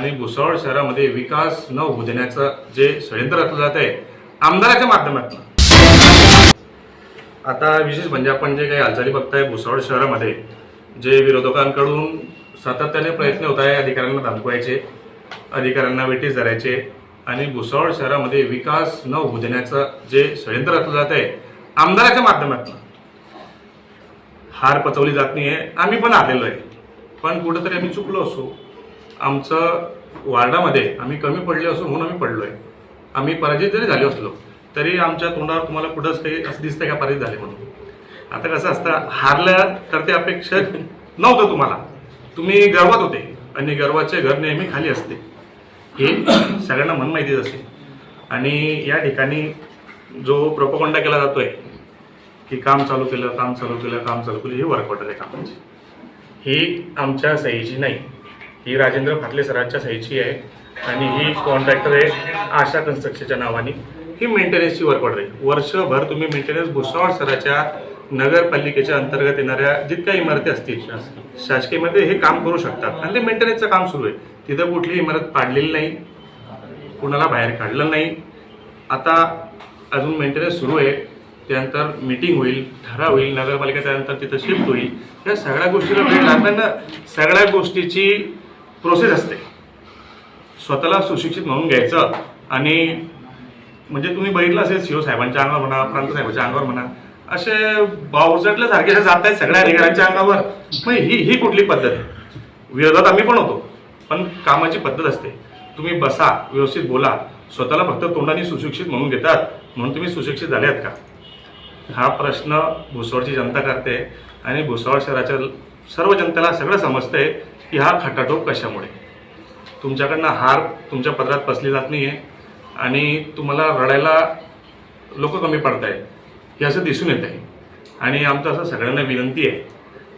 आणि भुसावळ शहरामध्ये विकास न होऊ देण्याचं जे षडयंत्र रचलं जात आहे आमदाराच्या माध्यमातून. आता विशेष म्हणजे आपण जे काही हालचाली बघताय भुसावळ शहरामध्ये, जे विरोधकांकडून सातत्याने प्रयत्न होत आहे अधिकाऱ्यांना धमकवायचे, अधिकाऱ्यांना वेठीस धरायचे आणि भुसावळ शहरामध्ये विकास न होऊ देण्याचं जे षडयंत्र रचलं जात आहे आमदाराच्या माध्यमातून. हार पचवली जात नाही आहे, आम्ही पण आलेलो आहे, पण कुठंतरी आम्ही चुकलो असो, आमचं वार्डामध्ये आम्ही कमी पडले असो म्हणून आम्ही पडलो आहे. आम्ही पराजित जरी झालो असलो तरी आमच्या तोंडावर तुम्हाला कुठंच काही असं दिसतंय का पराजित झाले म्हणून. आता कसं असतं, हारलं तर ते अपेक्षित नव्हतं तुम्हाला, तुम्ही गर्वात होते आणि गर्वाचे घर नेहमी खाली असते हे सगळ्यांना मन माहितीच असते. आणि या ठिकाणी जो प्रोपगंडा केला जातोय की काम चालू केलं, काम चालू केलं, काम चालू केलं, ही वर्कआउट आहे कामाची. ही आमच्या सहीची नाही, ही राजेंद्र फाटले सरांच्या सहीची आहे आणि ही कॉन्ट्रॅक्टर आहे आशा कन्स्ट्रक्शनच्या नावाने. ही मेंटेनन्सची वर्कआउट आहे. वर्षभर तुम्ही मेंटेनन्स भुसावळ शहराच्या नगरपालिकेच्या अंतर्गत येणाऱ्या जितक्या इमारती असतील शासकीयमध्ये हे काम करू शकतात आणि ते मेंटेनन्सचं काम सुरू आहे. तिथं कुठली इमारत पाडलेली नाही, कुणाला बाहेर काढलं नाही. आता अजून मेंटेनन्स सुरू आहे, त्यानंतर मीटिंग होईल, ठराव होईल, नगरपालिका त्यानंतर तिथं शिफ्ट होईल. या सगळ्या गोष्टीला वेळ लागताना सगळ्या गोष्टीची प्रोसेस असते. स्वतःला सुशिक्षित म्हणून घ्यायचं आणि म्हणजे तुम्ही बघितलं असेल सीओ साहेबांच्या अंगावर म्हणा, प्रांत साहेबांच्या अंगावर म्हणा, असे बावचटल्यासारखे जात आहेत सगळ्या अधिकाऱ्यांच्या अंगावर. मग ही कुठली पद्धत आहे? विरोधात आम्ही पण होतो, पण कामाची पद्धत असते. तुम्ही बसा, व्यवस्थित बोला. स्वतःला फक्त तोंडाने सुशिक्षित म्हणून घेतात म्हणून तुम्ही सुशिक्षित झाले आहेत का? हा प्रश्न भुसावळची जनता करते आणि भुसावळ शहराच्या सर्व जनतेला सगळं समजतंय की हा खटाटोप कशामुळे. तुमच्याकडनं हार तुमच्या पदरात पसली जात नाही आहे आणि तुम्हाला रडायला लोक कमी पडत आहेत हे असं दिसून येत आहे. आणि आमचं असं सगळ्यांना विनंती आहे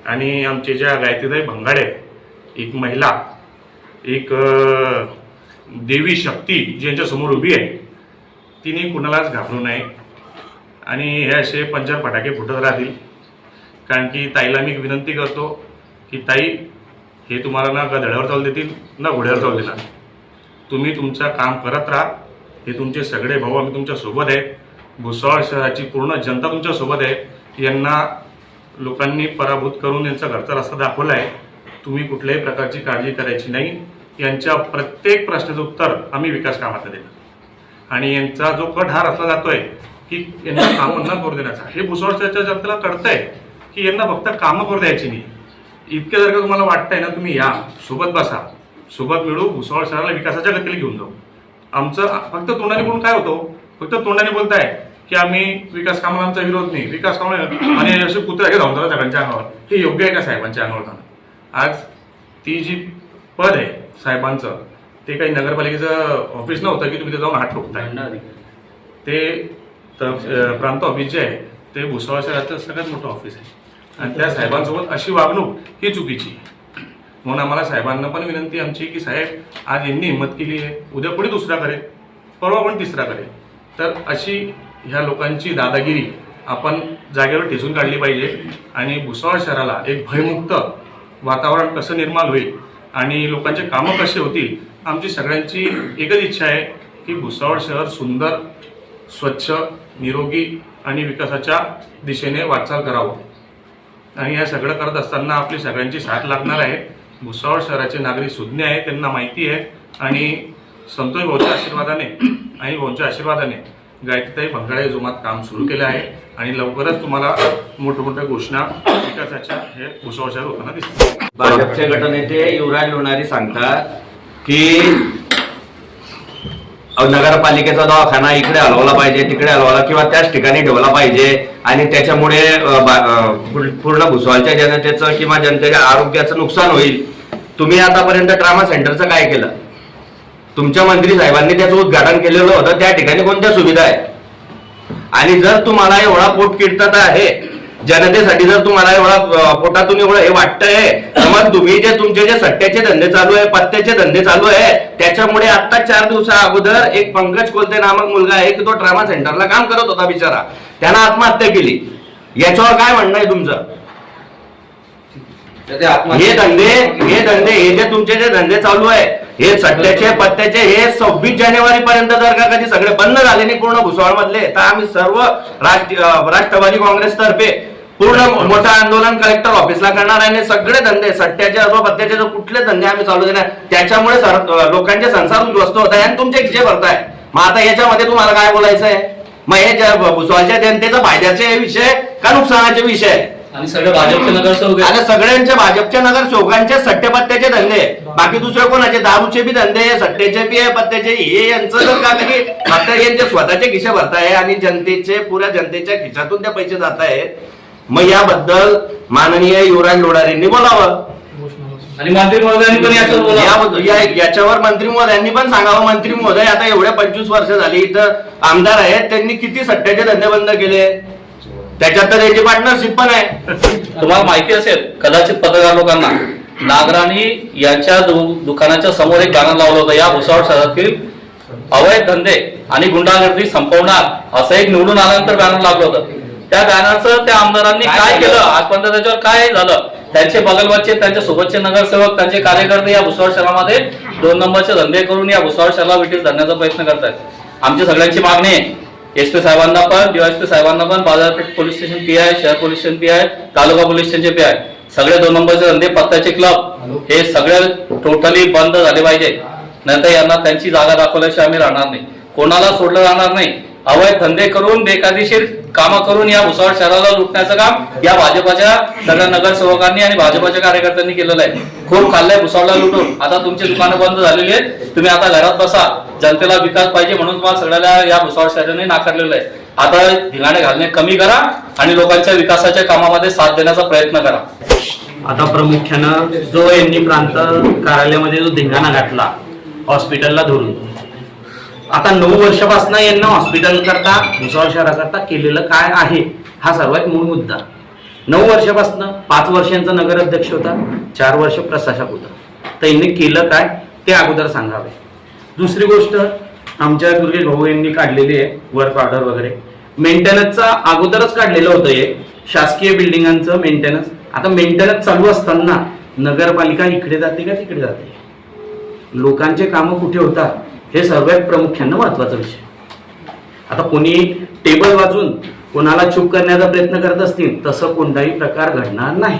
आणि आमचे ज्या गायत्रीताई भंगाडे, एक महिला, एक देवी शक्ती जी यांच्यासमोर उभी आहे, तिने कुणालाच घाबरू नये आणि हे असे पंचार फटाके फुटत राहतील. कारण की ताईला मी विनंती करतो की ताई, हे तुम्हाला ना गधड्यावर चालू देतील ना घोड्यावर चालू देणार. तुम्ही तुमचं काम करत राहा. हे तुमचे सगळे भाऊ आम्ही तुमच्यासोबत आहेत. भुसावळ शहराची पूर्ण जनता तुमच्यासोबत आहे. यांना लोकांनी पराभूत करून यांचा घरचा रस्ता दाखवला आहे. तुम्ही कुठल्याही प्रकारची काळजी करायची नाही. यांच्या प्रत्येक प्रश्नाचं उत्तर आम्ही विकास कामात देणार आणि यांचा जो कट हा रचला जातोय की यांना कामं न करू देण्याचा, हे भुसावळच्या जनतेला कळतंय की यांना फक्त कामं करू द्यायची नाही. इतके जर का तुम्हाला वाटतंय ना, तुम्ही या, सोबत बसा, सोबत मिळू, भुसावळ शहराला विकासाच्या गतीला घेऊन जाऊ. आमचं फक्त तोंडाने बोलून काय होतं, फक्त तोंडाने बोलताय की आम्ही विकास कामाला आमचा विरोध नाही, विकास कामाला, आणि असे कुत्रे धावून जातात सगळ्यांच्या अंगावर. हे योग्य आहे का साहेबांच्या अंगावर जाणं? आज ती जी पद आहे साहेबांचं, ते काही नगरपालिकेचं ऑफिस नव्हतं की तुम्ही ते जाऊन हात ठोकताय. ते प्रांत ऑफिस जे आहे ते भुसावळ शहराचं सगळ्यात मोठं ऑफिस आहे आणि त्या साहेबांसोबत अशी वागणूक ही चुकीची आहे. म्हणून आम्हाला साहेबांना पण विनंती आमची की साहेब, आज यांनी हिंमत केली आहे, उद्या पुढे दुसरा करेल, परवा पण तिसरा करेल. तर अशी ह्या लोकांची दादागिरी आपण जागेवर ठेचून काढली पाहिजे आणि भुसावळ शहराला एक भयमुक्त वातावरण कसं निर्माण होईल आणि लोकांचे कामं कसे होतील. आमची सगळ्यांची एकच इच्छा आहे की भुसावळ शहर सुंदर, स्वच्छ, निरोगी आणि विकासाच्या दिशेने वाटचाल करावं. आणि हे सगळं करत असताना आपली सगळ्यांची साथ लागणार आहे. भुसावळ शहराचे नागरिक सुज्ञ आहे, त्यांना माहिती आहे आणि संतोष भाऊच्या आशीर्वादाने आणि भाऊंच्या आशीर्वादाने गायत्रीताई भंगाडे जोमात काम सुरू केलं आहे आणि लवकरच तुम्हाला मोठमोठ्या घोषणा विकासाच्या हे भुसावळ शहर होताना दिसतात. भाजपचे गटनेते युवराज लोणारी सांगतात की नगरपालिकेचा दवाखाना इकडे हलवला पाहिजे, तिकडे हलवला किंवा त्याच ठिकाणी ठेवला पाहिजे आणि त्याच्यामुळे पूर्ण भुसावळच्या जनतेचं किंवा जनतेच्या आरोग्याचं नुकसान होईल. तुम्ही आतापर्यंत ट्रामा सेंटरचं काय केलं? तुमच्या मंत्री साहेबांनी त्याचं उद्घाटन केलेलं होतं. त्या ठिकाणी कोणत्या सुविधा आहेत? आणि जर तुम्हाला एवढा पोटकिळता आहे जनतेसाठी, जर तुम्हाला एवढा पोटातून एवढं हे वाटतंय, तर मग तुम्ही जे तुमचे जे सट्ट्याचे धंदे चालू आहे, पत्त्याचे धंदे चालू आहे, त्याच्यामुळे आता 4 दिवसा अगोदर एक पंकज कोलते नामक मुलगा आहे की तो ट्रामा सेंटरला काम करत होता बिचारा, त्यानं आत्महत्या केली. याच्यावर काय म्हणणं आहे तुमचं? हे जे तुमचे जे धंदे चालू आहे हे सट्ट्याचे पत्त्याचे हे 26 जानेवारी पर्यंत जर का कधी सगळे बंद झाले नाही पूर्ण भुसावळ मधले, तर आम्ही सर्व राष्ट्रवादी काँग्रेस तर्फे पूर्ण मोठं आंदोलन कलेक्टर ऑफिसला करणार आणि सगळे धंदे सट्ट्याचे अथवा पत्त्याचे जो कुठले धंदे आम्ही चालू देणार, त्याच्यामुळे लोकांचे संसार उद्ध्वस्त होत आहे आणि तुमचे खिसे भरताय. मग आता याच्यामध्ये तुम्हाला काय बोलायचं आहे? मग हे भुसावळच्या जनतेचा फायद्याचे विषय का नुकसानाचे विषय? आणि सगळे भाजपचे नगरसेवक आणि सगळ्यांच्या भाजपच्या नगरसेवकांचे सट्टे पत्त्याचे धंदे, बाकी दुसरे कोणाचे दारूचे बी धंदे, सट्ट्याचे बी आहे, पत्त्याचे, हे यांचं जर का कधी फक्त यांचे स्वतःचे खिसे भरताय आणि जनतेचे पुऱ्या जनतेच्या खिशातून ते पैसे जात आहेत, मग याबद्दल माननीय युवराज लोढारेंनी बोलावं आणि मंत्री महोदयांनी पण याच्यावर बोलावं. याच्यावर मंत्री महोदयांनी पण सांगावं. मंत्री महोदय आता एवढ्या 25 वर्ष झाली इथं आमदार आहेत, त्यांनी किती सट्ट्याचे धंदे बंद केले? त्याच्यात तर त्यांची पार्टनरशिप पण आहे. तुम्हाला माहिती असेल कदाचित पत्रकार लोकांना, नागराणी यांच्या दुकानाच्या समोर एक बॅनर लावलं होतं, या भुसावळ शहरातील अवैध धंदे आणि गुंडागर्दी संपवणार असं एक निवडून आल्यानंतर बॅनर लागलं होतं. त्या बॅनरचं त्या आमदारांनी काय केलं आजपर्यंत, त्याच्यावर काय झालं? त्यांचे बगलवरचे, त्यांच्या सोबतचे नगरसेवक, त्यांचे कार्यकर्ते या भुसावळ शहरामध्ये 2 नंबरचे धंदे करून या भुसावळ शहराला विटीस धरण्याचा प्रयत्न करतात. आमची सगळ्यांची मागणी आहे एसपी साहेबांना पण, डीवायएसपी साहेबांना पण, बाजारपेठ पोलीस स्टेशन PI, शहर पोलीस स्टेशन PI, तालुका पोलीस स्टेशनचे PI, सगळे 2 नंबरचे धंदे, पत्त्याचे क्लब हे सगळे टोटली बंद झाले पाहिजे. नाहीतर यांना त्यांची जागा दाखवल्याशिवाय आम्ही राहणार नाही, कोणाला सोडलं जाणार नाही. अवैध धंदे करून बेकायदेशीर कामं करून या भुसावळ शहराला लुटण्याचं काम या भाजपाच्या सगळ्या नगरसेवकांनी आणि भाजपाच्या कार्यकर्त्यांनी केलेलं आहे. खूप खाल्लंय भुसावळला लुटून. आता तुमची दुकानं बंद झालेली आहेत, तुम्ही आता घरात बसा. जनतेला विकास पाहिजे म्हणून तुम्हाला सगळ्याला या भुसावळ शहराने नाकारलेलं आहे. आता धिंगाणे घालणे कमी करा आणि लोकांच्या विकासाच्या कामामध्ये साथ देण्याचा प्रयत्न करा. आता प्रामुख्यानं जो यांनी प्रांत कार्यालयामध्ये जो धिंगाणा घातला हॉस्पिटलला धरून, आता 9 वर्षापासून यांना हॉस्पिटल करता भुसावळ शहराकरता केलेलं काय आहे हा सर्वात मूळ मुद्दा. 9 वर्षापासून 5 वर्षांचा नगर अध्यक्ष होता, 4 वर्ष प्रशासक होता, तर यांनी केलं काय ते अगोदर सांगावे. दुसरी गोष्ट आमच्या दुर्गेश भाऊ यांनी काढलेली आहे वर्क ऑर्डर वगैरे, मेंटेनन्सचा अगोदरच काढलेलं होतं हे शासकीय बिल्डिंगांचं मेंटेनन्स. आता मेंटेनन्स चालू असताना नगरपालिका इकडे जाते का तिकडे जाते, लोकांचे कामं कुठे होतात हे सर्वात प्रामुख्यानं महत्वाचा विषय. आता कोणी टेबल वाजून कोणाला चूप करण्याचा प्रयत्न करत असतील, तसं कोणताही प्रकार घडणार नाही.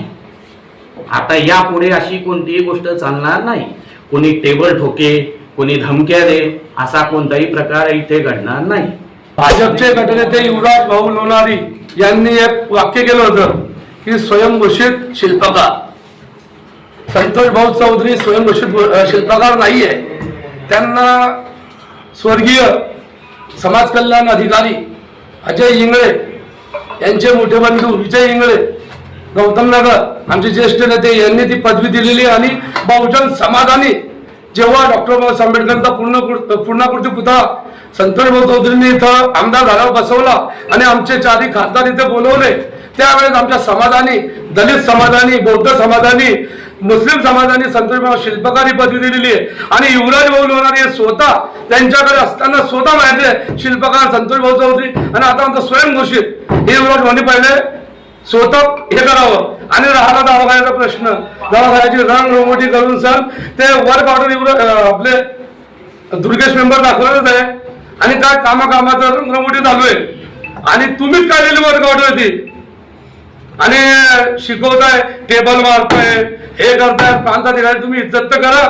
आता यापुढे अशी कोणतीही गोष्ट चालणार नाही. कोणी टेबल ठोके, कोणी धमक्या दे, असा कोणताही प्रकार इथे घडणार नाही. भाजपचे गटनेते युवराज भाऊ लोणारी यांनी एक वाक्य केलं होतं की स्वयंघोषित शिल्पकार. संतोष भाऊ चौधरी स्वयंघोषित शिल्पकार नाहीये. त्यांना स्वर्गीय समाज कल्याण अधिकारी अजय इंगळे यांचे मोठे बंधू विजय इंगळे गौतम नगर आमचे ज्येष्ठ नेते यांनी ती पदवी दिलेली. आणि बहुजन समाजाने जेव्हा डॉक्टर बाबासाहेब आंबेडकरांचा पूर्णाकृती पुतळा संतोष भाऊ चौधरींनी इथं आमदार झाल्यावर बसवला आणि आमचे 4 खासदार इथे बोलवले, त्यावेळेस आमच्या समाजाने, दलित समाजाने, बौद्ध समाजाने, मुस्लिम समाजाने संतोष भाऊ शिल्पकारी पदवी दिलेली आहे. आणि युवराज भाऊ लोणारी हे स्वतः त्यांच्याकडे असताना स्वतः माहिती आहे शिल्पकार संतोष भाऊ चौधरी, आणि आता म्हणतो स्वयंघोषित. हे युवराज भाऊनी पहिले स्वतः हे करावं. आणि राहिला दवाखान्याचा प्रश्न, दवाखान्याची रंगरंगोटी करून सर ते वर्क ऑर्डर आपले दुर्गेश मेंबर दाखवतच आहे. आणि काय कामाचं रंगरंगोटी चालू आहे आणि तुम्हीच काढलेली वर्क ऑर्डर ती. आणि शिकवताय, टेबल मारताय, हे करताय. प्रांताधिकारी तुम्ही इज्जत तर करा.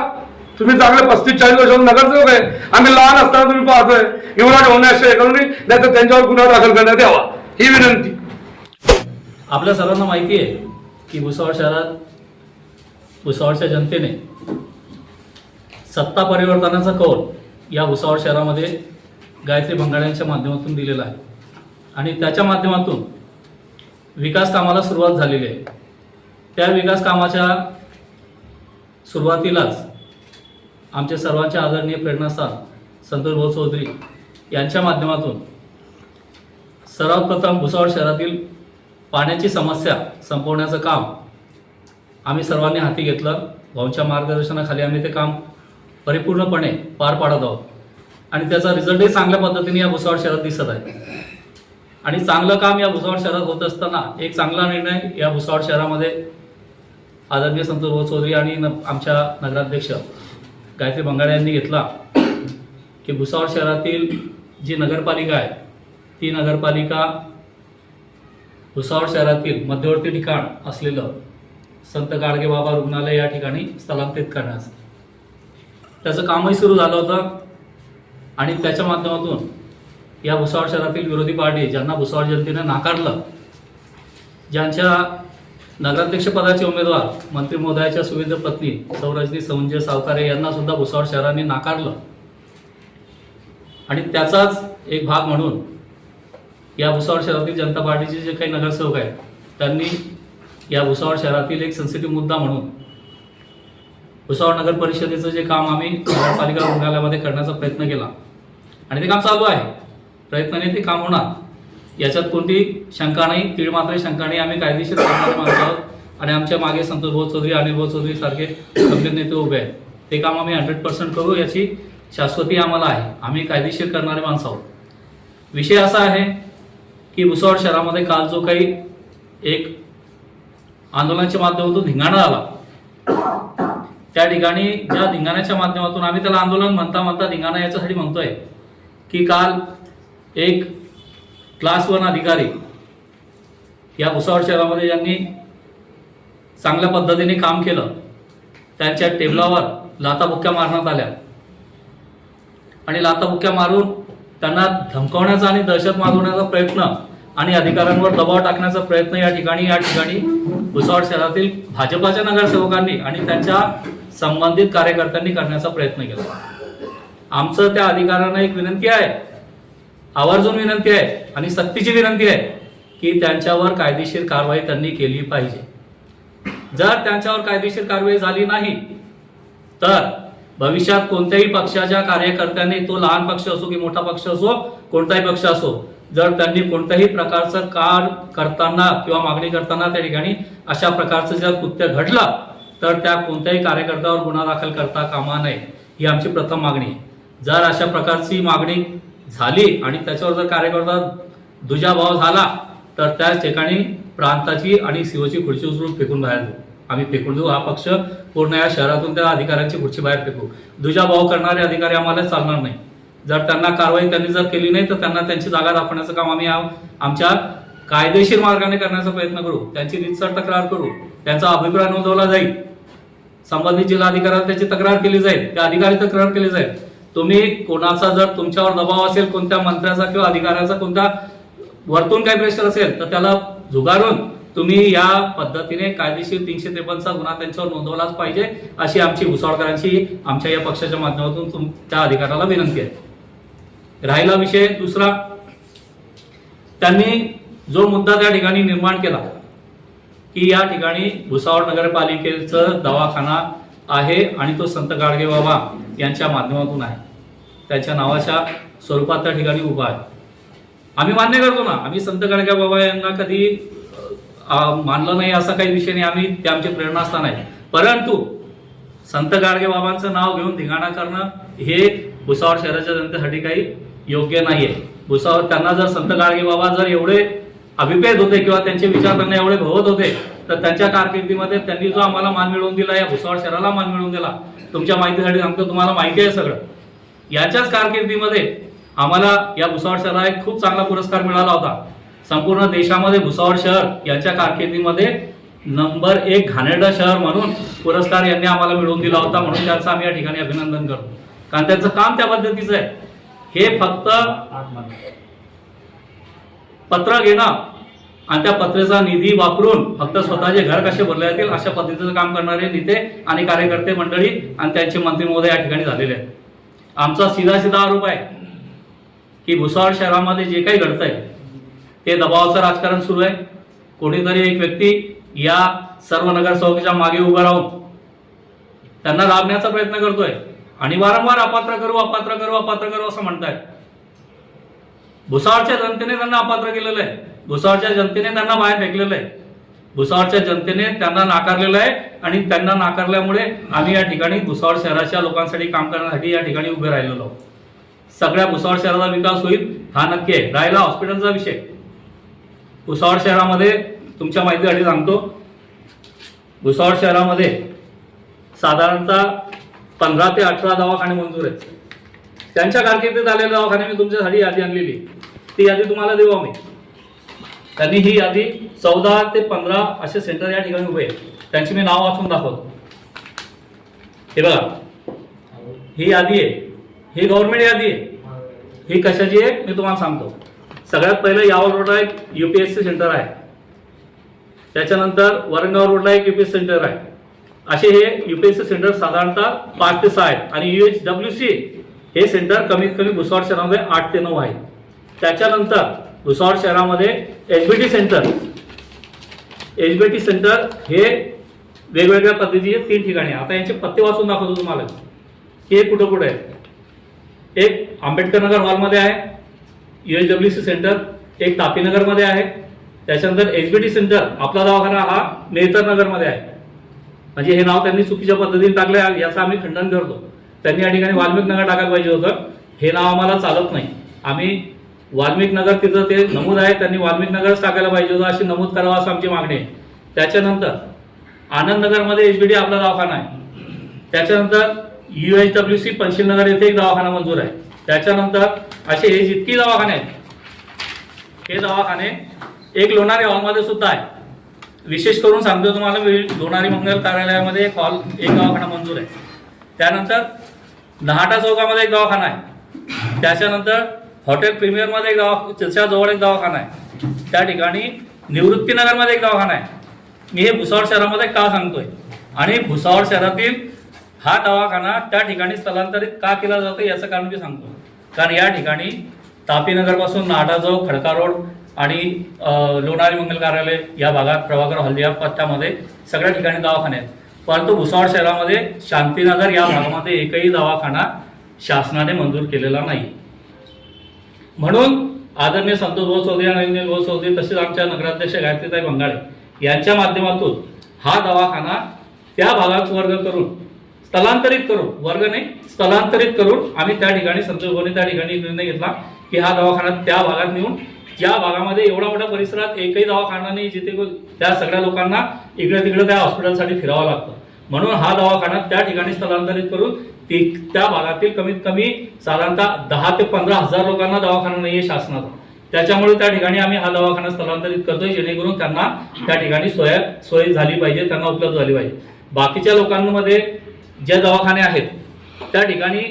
तुम्ही चांगले 35-40 वर्ष नगरसेवक आहे. आम्ही लहान असताना तुम्ही पाहतोय युवराज होण्याचे करून, नाही तर त्यांच्यावर गुन्हा दाखल करण्यात यावा ही विनंती. आपल्या सर्वांना माहिती आहे की भुसावळ शहरात भुसावळच्या जनतेने सत्ता परिवर्तनाचा कौल या भुसावळ शहरामध्ये गायत्री बंगाड्यांच्या माध्यमातून दिलेला आहे. आणि त्याच्या माध्यमातून विकास कामाला सुरुवात झालेली आहे. त्या विकास कामाच्या सुरुवातीलाच आमचे सर्वांचे आदरणीय प्रेरणास्थान संतोष भाऊ चौधरी यांच्या माध्यमातून सर्वात प्रथम भुसावळ शहरातील पाण्याची समस्या संपवण्याचं काम आम्ही सर्वांनी हाती घेतलं. भाऊंच्या मार्गदर्शनाखाली आम्ही ते काम परिपूर्णपणे पार पाडत आहोत आणि त्याचा रिझल्टही चांगल्या पद्धतीने या भुसावळ शहरात दिसत आहे. आणि चांगलं काम या भुसावळ शहरात होत असताना एक चांगला निर्णय या भुसावळ शहरामध्ये आदरणीय संतोष भाऊ चौधरी आणि आमच्या नगराध्यक्ष गायत्री बंगाडे यांनी घेतला की भुसावळ शहरातील जी नगरपालिका आहे ती नगरपालिका भुसावळ शहरातील मध्यवर्ती ठिकाण असलेलं संत गाडगेबाबा रुग्णालय या ठिकाणी स्थलांतरित करण्याचं त्याचं कामही सुरू झालं होतं आणि त्याच्या माध्यमातून या भुसावळ शहरातील विरोधी पार्टी ज्यांना भुसावळ जनतेने नाकारलं, ज्यांच्या नगराध्यक्षपदाचे उमेदवार मंत्री महोदयाच्या सुविध पत्नी सौ रजनी संजय सावकारे यांना सुद्धा भुसावळ शहराने नाकारलं आणि त्याचाच एक भाग म्हणून या भुसावळ शहरातील जनता पार्टीचे जे काही नगरसेवक आहेत त्यांनी या भुसावळ शहरातील एक सेन्सिटिव्ह मुद्दा म्हणून भुसावळ नगर परिषदेचं जे काम आम्ही नगरपालिका रुग्णालयामध्ये करण्याचा प्रयत्न केला आणि ते काम चालू आहे. प्रयत्नाने ते काम होणार याच्यात कोणती शंका नाही, तीळ मात्र शंका नाही. आम्ही कायदेशीर करणारे माणसं आहोत आणि आमच्या मागे संतोष भाऊ चौधरी, अनिल भाऊ चौधरी सारखे गंभीर नेते उभे आहेत. ते काम आम्ही 100% करू याची शाश्वती आम्हाला आहे. आम्ही कायदेशीर करणारे माणसं आहोत. विषय असा आहे की भुसावळ शहरामध्ये काल जो काही एक आंदोलनाच्या माध्यमातून धिंगाणा झाला, त्या ठिकाणी ज्या धिंगाण्याच्या माध्यमातून आम्ही त्याला आंदोलन म्हणता धिंगाणा याच्यासाठी म्हणतोय की काल एक क्लास 1 अधिकारी या भुसावळ शहरामध्ये ज्यांनी चांगल्या पद्धतीने काम केलं त्यांच्या टेबलावर लाथाबुक्क्या मारण्यात आल्या आणि लाथाबुक्क्या मारून त्यांना धमकावण्याचा आणि दहशत माजवण्याचा प्रयत्न आणि अधिकाऱ्यांवर दबाव टाकण्याचा प्रयत्न या ठिकाणी भुसावळ शहरातील भाजपाच्या नगरसेवकांनी आणि त्यांच्या संबंधित कार्यकर्त्यांनी करण्याचा प्रयत्न केला. आमचं त्या अधिकाऱ्यांना एक विनंती आहे, आवर्जून विनंती आहे आणि सक्तीची विनंती आहे की त्यांच्यावर कायदेशीर कारवाई त्यांनी केली पाहिजे. जर त्यांच्यावर कायदेशीर कारवाई झाली नाही तर भविष्यात कोणत्याही पक्षाच्या कार्यकर्त्यांनी, तो लहान पक्ष असो की मोठा पक्ष असो, कोणताही पक्ष असो, जर त्यांनी कोणत्याही प्रकारचं कार्य करताना किंवा मागणी करताना त्या ठिकाणी अशा प्रकारचं जर कृत्य घडलं तर त्या कोणत्याही कार्यकर्त्यावर गुन्हा दाखल करता कामा नये, ही आमची प्रथम मागणी आहे. जर अशा प्रकारची मागणी झाली आणि त्याच्यावर जर कार्यकर्ता दुजाभाव झाला तर त्याच ठिकाणी प्रांताची आणि सीओची खुर्ची उचलून फेकून बाहेर देऊ. आम्ही फेकून देऊ. हा पक्ष पूर्ण या शहरातून त्या अधिकाऱ्यांची खुर्ची बाहेर फेकू. दुजाभाव करणारे अधिकारी आम्हाला चालणार नाही. जर त्यांना कारवाई त्यांनी जर केली नाही तर त्यांना त्यांची जागा दाखवण्याचं काम आम्ही आमच्या कायदेशीर मार्गाने करण्याचा प्रयत्न करू. त्यांची रीतसर तक्रार करू. त्यांचा अभिप्राय नोंदवला जाईल. संबंधित जिल्हाधिकाऱ्याला त्याची तक्रार केली जाईल. त्या अधिकारी तक्रार केली जाईल. तुम्ही कोणाचा जर तुमच्यावर दबाव असेल, कोणत्या मंत्र्याचा किंवा अधिकाऱ्याचा कोणत्या वरतून काही प्रेशर असेल तर त्याला झुगारून तुम्ही या पद्धतीने कायदेशीर 353चा गुन्हा त्यांच्यावर नोंदवलाच पाहिजे, अशी आमची भुसावळकरांची आमच्या या पक्षाच्या माध्यमातून त्या अधिकाऱ्याला विनंती आहे. राहिला विषय दुसरा, त्यांनी जो मुद्दा त्या ठिकाणी निर्माण केला की या ठिकाणी भुसावळ नगरपालिकेचं दवाखाना आहे आणि तो संत गाडगेबाबा यांच्या माध्यमातून आहे, त्यांच्या नावाच्या स्वरूपात त्या ठिकाणी उभा आहे. आम्ही मान्य करतो ना, आम्ही संत गाडगेबाबा यांना कधी मानलं नाही असा काही विषय नाही. आम्ही ते आमचे प्रेरणास्थान आहे. परंतु संत गाडगेबाबांचं नाव घेऊन धिंगाणा करणं हे भुसावळ शहराच्या जनतेसाठी काही योग्य नाहीये. भुसावळ त्यांना जर संत गाडगेबाबा जर एवढे अभिप्रेत होते किंवा त्यांचे विचार त्यांना एवढे भवत होते तर त्यांच्या कारकिर्दीमध्ये त्यांनी जो आम्हाला मान मिळवून दिला, या भुसावळ शहराला मान मिळवून दिला, तुमच्या माहितीसाठी सांगतो, तुम्हाला माहिती आहे सगळं. याच्याच कारकिर्दीमध्ये आम्हाला या भुसावळ शहराला एक खूप चांगला पुरस्कार मिळाला होता. संपूर्ण देशामध्ये भुसावळ शहर यांच्या कारकिर्दीमध्ये नंबर 1 घाणेरडं शहर म्हणून पुरस्कार यांनी आम्हाला मिळवून दिला होता. म्हणून त्यांचं आम्ही या ठिकाणी अभिनंदन करतो, कारण त्यांचं काम त्या पद्धतीचं आहे. हे फक्त पत्र घेणं आणि त्या पत्राचा निधी वापरून फक्त स्वतःचे घर कसे भरले जातील अशा पद्धतीचं काम करणारे नेते आणि कार्यकर्ते मंडळी आणि त्यांचे मंत्री महोदय या ठिकाणी झालेले आहेत. आमचा सीधा आरोप आहे की भुसावळ शहरामध्ये जे काही घडतंय ते दबावाचं राजकारण सुरू आहे. कोणीतरी एक व्यक्ती या सर्व नगरसेवकाच्या मागे उभं राहून त्यांना दाबण्याचा प्रयत्न करतोय आणि वारंवार अपात्र करू असं म्हणतायत. भुसावळच्या जनतेने त्यांना अपात्र केलेलं आहे. भुसावळच्या जनतेने त्यांना बाहेर फेकलेलं आहे. भुसावळच्या जनतेने त्यांना नाकारलेलं आहे आणि त्यांना नाकारल्यामुळे आम्ही या ठिकाणी भुसावळ शहराच्या लोकांसाठी काम करण्यासाठी या ठिकाणी उभे राहिलेलो आहोत. सगळ्या भुसावळ शहराचा विकास होईल हा नक्की आहे. राहिला हॉस्पिटलचा विषय, भुसावळ शहरामध्ये तुमच्या माहितीसाठी सांगतो, भुसावळ शहरामध्ये साधारणतः 15 ते 18 दवाखाने मंजूर आहेत. त्यांच्या कारकिर्दीत आलेले दवाखाने मी तुमच्यासाठी यादी आणलेली, ती यादी तुम्हाला देऊ आम्ही. त्यांनी ही यादी 14 ते 15 असे सेंटर या ठिकाणी उभे आहेत. त्यांची मी नाव वाचून दाखवतो. हे बघा, ही यादी आहे, ही गव्हर्नमेंट यादी आहे. ही कशाची आहे मी तुम्हाला सांगतो. सगळ्यात पहिलं यावल रोडला एक UPSC सेंटर आहे, त्याच्यानंतर वरणगाव रोडला एक UPSC सेंटर आहे. असे हे UPSC सेंटर साधारणतः 5 ते 6 आहेत आणि UHWC हे सेंटर कमीत कमी भुसावळ शहरामध्ये 8 ते 9 आहेत. त्याच्यानंतर भुसावळ शहरामध्ये HBT सेंटर हे वेगवेगळ्या पद्धतीचे 3 ठिकाणी. आता यांचे पत्ते वाचून दाखवतो तुम्हाला की हे कुठं कुठे आहे. एक आंबेडकर नगर हॉलमध्ये आहे UHWC सेंटर, एक तापीनगरमध्ये आहे. त्याच्यानंतर HBT सेंटर आपला दवाखाना हा मेहतर नगरमध्ये आहे. म्हणजे हे नाव त्यांनी चुकीच्या पद्धतीने टाकले, याचं आम्ही खंडन करतो. त्यांनी या ठिकाणी वाल्मिक नगर टाकायला पाहिजे होतं. हे नाव आम्हाला चालत नाही. आम्ही वाल्मिक नगर तिथं ते नमूद आहे, त्यांनी वाल्मिक नगरच टाकायला पाहिजे होतं अशी नमूद करावं असं आमची मागणी आहे. त्याच्यानंतर आनंद नगरमध्ये HBT आपला दवाखाना आहे. त्याच्यानंतर UHWC पंचशील नगर येथे एक दवाखाना मंजूर आहे. त्याच्यानंतर असे हे जितकी दवाखाने आहेत हे दवाखाने एक लोणारी हॉलमध्ये सुद्धा आहे. विशेष करून सांगतो तुम्हाला, लोणारी मंगल कार्यालयामध्ये एक दवाखाना मंजूर आहे. त्यानंतर नहाटा चौकामध्ये एक दवाखाना आहे. त्याच्यानंतर हॉटेल प्रीमियरमध्ये त्याच्या जवळ एक दवाखाना आहे. त्या ठिकाणी निवृत्तीनगरमध्ये एक दवाखाना आहे. मी हे भुसावळ शहरामध्ये का सांगतोय आणि भुसावळ शहरातील हा दवाखाना त्या ठिकाणी स्थलांतरित का केला जातो याचं कारण मी सांगतो. कारण या ठिकाणी तापीनगरपासून नाटा चौक, खडका रोड आणि लोणारी मंगल कार्यालय या भागात, प्रभाकर हॉल या पट्ट्यामध्ये सगळ्या ठिकाणी दवाखाने आहेत. परंतु भुसावळ शहरामध्ये शांतीनगर या भागामध्ये एकही दवाखाना शासनाने मंजूर केलेला नाही. म्हणून आदरणीय संतोष भाऊ चौधरी आणि अनिल भाऊ चौधरी तसेच आमच्या नगराध्यक्ष गायत्रीताई बंगाळे यांच्या माध्यमातून हा दवाखाना त्या भागात वर्ग करून स्थलांतरित करून, वर्ग नाही स्थलांतरित करून आम्ही त्या ठिकाणी संतोष भाऊने त्या ठिकाणी निर्णय घेतला की हा दवाखाना त्या भागात नेऊन, ज्या भागामध्ये एवढा मोठ्या परिसरात एकही दवाखाना नाही जिथे त्या सगळ्या लोकांना इकडे तिकडे त्या हॉस्पिटलसाठी फिरावं लागतं, म्हणून हा दवाखाना त्या ठिकाणी स्थलांतरित करून त्या भागातील कमीत कमी साधारणतः 10 ते 15 हजार लोकांना दवाखाना नाहीये शासनाचा. त्याच्यामुळे त्या ठिकाणी आम्ही हा दवाखाना स्थलांतरित करतोय जेणेकरून त्यांना त्या ठिकाणी सोय झाली पाहिजे, त्यांना उपलब्ध झाली पाहिजे. बाकीच्या लोकांमध्ये जे दवाखाने आहेत त्या ठिकाणी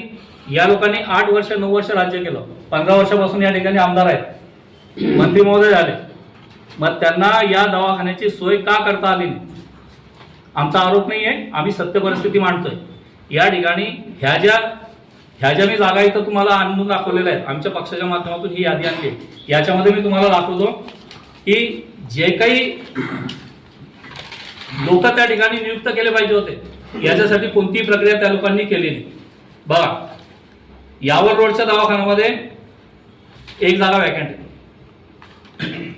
या लोकांनी 8 वर्ष 9 वर्ष राज्य केलं, 15 वर्षापासून या ठिकाणी आमदार आहेत, मंत्री महोदय झाले, मग त्यांना या दवाखान्याची सोय का करता आली नाही? आमचा आरोप नाही आहे, आम्ही सत्य परिस्थिती मांडतोय. या ठिकाणी ह्या ज्या मी जागा इथं तुम्हाला आणून दाखवलेल्या आहेत, आमच्या पक्षाच्या माध्यमातून ही यादी आणली. याच्यामध्ये मी तुम्हाला दाखवतो की जे काही लोक त्या ठिकाणी नियुक्त केले पाहिजे होते याच्यासाठी कोणतीही प्रक्रिया त्या लोकांनी केली नाही. बघा, यावल रोडच्या दवाखान्यामध्ये एक जागा वॅकंट आहे.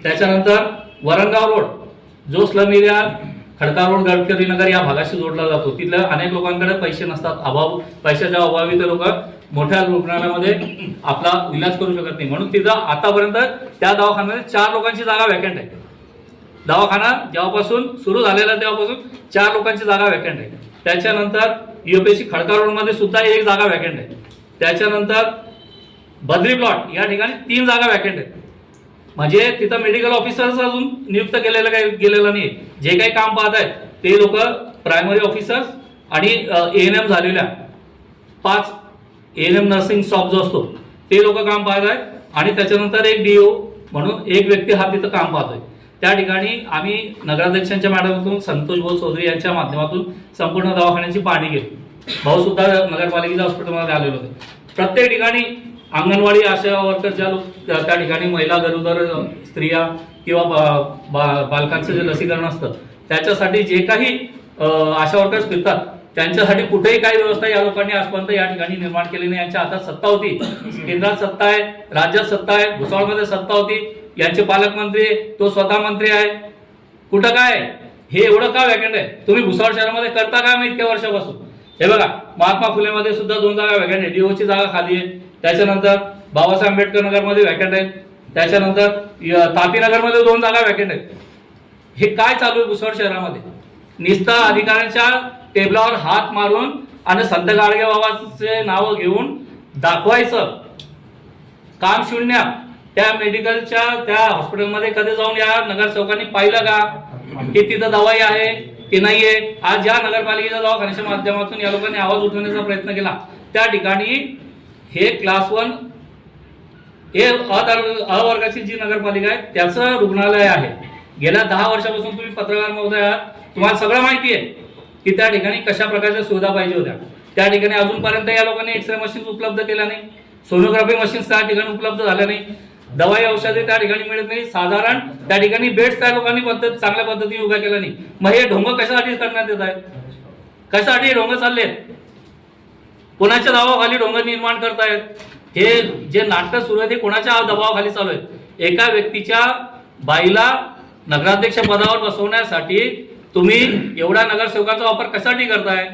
त्याच्यानंतर वरणगाव रोड जो slum area, Khadka road, Gadkari Nagar या भागाशी जोडला जातो, तिथल्या अनेक लोकांकडे पैसे नसतात, पैशाच्या अभावी ते लोक मोठ्या रुग्णालयामध्ये आपला इलाज करू शकत नाही, म्हणून तिथं आतापर्यंत त्या दवाखान्यामध्ये 4 लोकांची जागा वॅकंट आहे. दवाखाना जेव्हापासून सुरू झालेला तेव्हापासून 4 लोकांची जागा वॅकंट आहे. त्याच्यानंतर UPSC खडका रोडमध्ये सुद्धा एक जागा वॅकंट आहे. त्याच्यानंतर बद्री प्लॉट या ठिकाणी 3 जागा वॅकंट आहेत. म्हणजे तिथं मेडिकल ऑफिसर्स अजून नियुक्त गेलेलं नाही. जे काही काम पाहत आहेत ते लोक प्रायमरी ऑफिसर्स आणि ANM झालेल्या 5 ANM नर्सिंग स्टॉप जो असतो ते लोक काम पाहत आहेत आणि त्याच्यानंतर एक DO म्हणून एक व्यक्ती हा तिथं काम पाहतोय. त्या ठिकाणी आम्ही नगराध्यक्षांच्या माध्यमातून संतोष भाऊ चौधरी यांच्या माध्यमातून संपूर्ण दवाखान्याची पाहणी केली. भाऊ सुद्धा नगरपालिकेच्या हॉस्पिटलमध्ये आलेले होते. प्रत्येक ठिकाणी अंगणवाडी आशा वर्कर ज्या लोक त्या ठिकाणी महिला, गरोदर स्त्रिया किंवा बालकांचं जे लसीकरण असतं त्याच्यासाठी जे काही आशा वर्कर्स फिरतात त्यांच्यासाठी कुठेही काही व्यवस्था या लोकांनी आजपर्यंत या ठिकाणी निर्माण केली नाही. यांच्या हातात सत्ता होती, केंद्रात सत्ता आहे, राज्यात सत्ता आहे, भुसावळमध्ये सत्ता होती, यांचे पालकमंत्री, तो स्वतः मंत्री आहे, कुठं काय हे एवढं का वॅकंट आहे? तुम्ही भुसावळ शहरामध्ये करता काय माहिती इतक्या वर्षापासून? हे बघा, महात्मा फुलेमध्ये सुद्धा 2 जागा वॅकंट आहे, DOची जागा खाली आहे. त्याच्यानंतर बाबासाहेब आंबेडकर नगरमध्ये वॅकंट आहेत. त्याच्यानंतर तापीनगरमध्ये 2 जागा वॅकंट आहेत. हे काय चालू आहे भुसावळ शहरामध्ये? निस्ता अधिकाऱ्यांच्या टेबलावर हात मारून आणि संत गाडगे बाबाचे नाव घेऊन दाखवायचं काम शून्य. त्या मेडिकलच्या त्या हॉस्पिटलमध्ये कधी जाऊन या नगरसेवकांनी पाहिलं का की तिथं दवाई आहे की नाहीये? आज ज्या नगरपालिकेच्या दवाखान्याच्या माध्यमातून या लोकांनी आवाज उठवण्याचा प्रयत्न केला त्या ठिकाणी हे क्लास 1 हे अ वर्गाची जी नगरपालिका आहे त्याचं रुग्णालय आहे. गेल्या 10 वर्षापासून तुम्ही पत्रकार महोदय आहात, तुम्हाला सगळं माहिती आहे की त्या ठिकाणी कशा प्रकारच्या सुविधा पाहिजे होत्या. त्या ठिकाणी अजूनपर्यंत या लोकांनी एक्सरे मशीन्स उपलब्ध केल्या नाही, सोनोग्राफी मशीन्स त्या ठिकाणी उपलब्ध झाल्या नाही, दवाई औषधे त्या ठिकाणी मिळत नाही, साधारण त्या ठिकाणी बेड्स त्या लोकांनी चांगल्या पद्धतीने उभ्या केल्या नाही. मग हे ढोंग कशासाठी करण्यात येत आहेत? कशासाठी हे ढोंग चाललेत? कोणाच्या दबावाखाली ढोंग निर्माण करतायत? हे जे नाटक सुरू आहे ते कोणाच्या दबावाखाली चालू आहे? एका व्यक्तीच्या बाईला नगराध्यक्ष पदावर बसवण्यासाठी तुम्ही एवढ्या नगरसेवकांचा वापर कशासाठी करताय?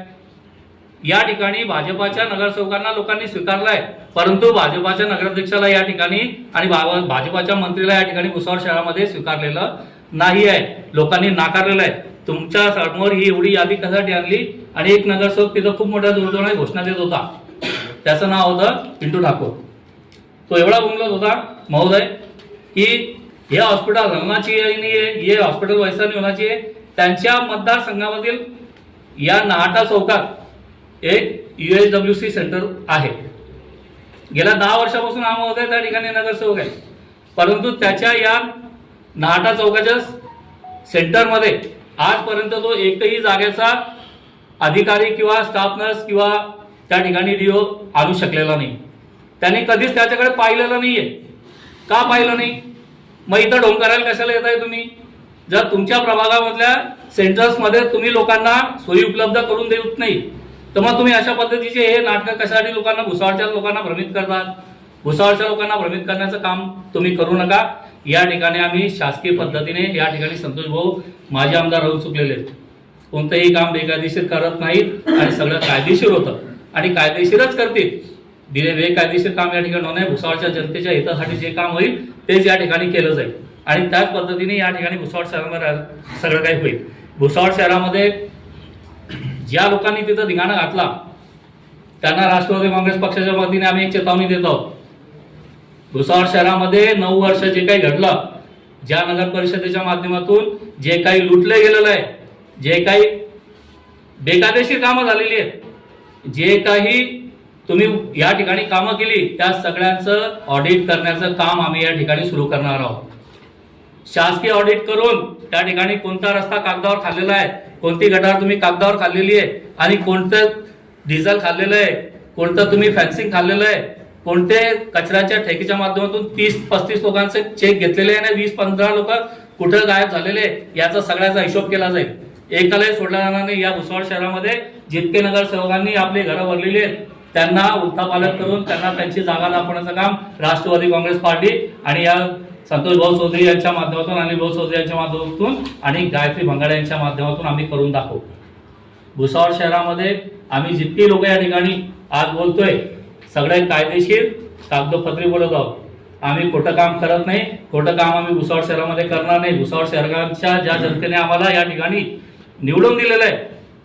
या ठिकाणी भाजपाच्या नगरसेवकांना लोकांनी स्वीकारलाय, परंतु भाजपाच्या नगराध्यक्षाला या ठिकाणी आणि भाजपाच्या मंत्रीला या ठिकाणी भुसावळ शहरामध्ये स्वीकारलेलं नाही आहे. लोकांनी नाकारलेलं आहे. तुमच्या समोर ही एवढी यादी कशासाठी आणली? आणि एक नगरसेवक तिथं खूप मोठ्या जोरजोराने घोषणा देत होता, त्याचं नाव होतं पिंटू ठाकूर. तो एवढा बोलत होता महोदय की हे हॉस्पिटल हलनाची हे हॉस्पिटल वैसा नाही होण्याची आहे. त्यांच्या मतदारसंघामधील या नाहाटा चौकात एक UHWC सेंटर आहे. गेल्या 10 वर्षापासून हा महोदय त्या ठिकाणी नगरसेवक आहे, परंतु त्याच्या या नाहाटा चौकाच्या सेंटरमध्ये आजपर्यंत तो एकही जागेचा अधिकारी किंवा स्टाफ नर्स किंवा त्या ठिकाणी DO आणू शकलेला नाही. त्याने कधीच त्याच्याकडे पाहिलेलं नाहीये. का पाहिलं नाही? मग इथं ढोंग करायला कशाला येत आहे तुम्ही? जर तुमच्या प्रभागामधल्या सेंटर्समध्ये तुम्ही लोकांना सोयी उपलब्ध करून देत नाही तर मग तुम्ही अशा पद्धतीचे हे नाटक कशासाठी लोकांना भुसावळच्या लोकांना भ्रमित करतात? भुसावळच्या लोकांना भ्रमित करण्याचं काम तुम्ही करू नका. या ठिकाणी आम्ही शासकीय पद्धतीने या ठिकाणी संतोष भाऊ माझे आमदार राहून चुकलेले आहेत. कोणतंही काम बेकायदेशीर करत नाहीत आणि सगळं कायदेशीर होतं आणि कायदेशीरच करतील. बेकायदेशीर काम या ठिकाणी होणार. भुसावळच्या जनतेच्या हितासाठी जे काम होईल तेच या ठिकाणी केलं जाईल आणि त्याच पद्धतीने या ठिकाणी भुसावळ शहरामध्ये सगळं काही होईल. भुसावळ शहरामध्ये ज्या लोकांनी तिथं धिंगाणा घातला त्यांना राष्ट्रवादी काँग्रेस पक्षाच्या वतीने आम्ही एक चेतावणी देत आहोत. भुसावळ शहरामध्ये 9 वर्ष जे काही घडलं, ज्या नगर परिषदेच्या माध्यमातून जे काही लुटले गेलेलं आहे, जे काही बेकायदेशीर कामं झालेली आहेत, जे काही तुम्ही या ठिकाणी कामं केली त्या सगळ्यांचं ऑडिट करण्याचं काम आम्ही या ठिकाणी सुरू करणार आहोत. शासकीय ऑडिट करून त्या ठिकाणी कोणता रस्ता कागदावर खाल्लेला आहे, कोणती गटार तुम्ही कागदावर खाल्लेली आहे आणि कोणतं डिझेल खाल्लेलं आहे, कोणतं तुम्ही फॅन्सिंग खाल्लेलं आहे, कोणते कचऱ्याच्या ठेकीच्या माध्यमातून 30-35 लोकांचे चेक घेतलेले आहे आणि 20-15 लोक कुठं गायब झालेले याचा सगळ्याचा हिशोब केला जाईल. एकालाही सोडला जाणार नाही. या भुसावळ शहरामध्ये जितके नगरसेवकांनी आपले घरं भरलेली आहेत त्यांना उलथापालट करून त्यांना त्यांची जागा दाखवण्याचं काम राष्ट्रवादी काँग्रेस पार्टी आणि या संतोष भाऊ चौधरी यांच्या माध्यमातून, अनिल भाऊ चौधरी यांच्या माध्यमातून आणि गायत्री भंगाडे यांच्या माध्यमातून आम्ही करून दाखवू. भुसावळ शहरामध्ये आम्ही जितकी लोक या ठिकाणी आज बोलतोय सगळे कायदेशीर कागदोपत्री बोलत आहोत. आम्ही खोटं काम करत नाही. खोटं काम आम्ही भुसावळ शहरामध्ये करणार नाही. भुसावळ शहराच्या ज्या जनतेने आम्हाला या ठिकाणी निवडून दिलेलं आहे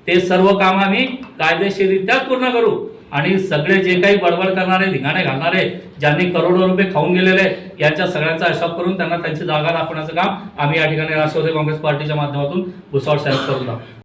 ते सर्व काम आम्ही कायदेशीररित्याच पूर्ण करू आणि सगळे जे काही बडबड करणारे, धिंगाणे घालणारे, ज्यांनी करोडो रुपये खाऊन गेलेले यांच्या सगळ्यांचा हिशोब करून त्यांना त्यांची जागा दाखवण्याचं काम आम्ही या ठिकाणी राष्ट्रवादी काँग्रेस पार्टीच्या माध्यमातून भुसावळ शहरात करून दाखवू.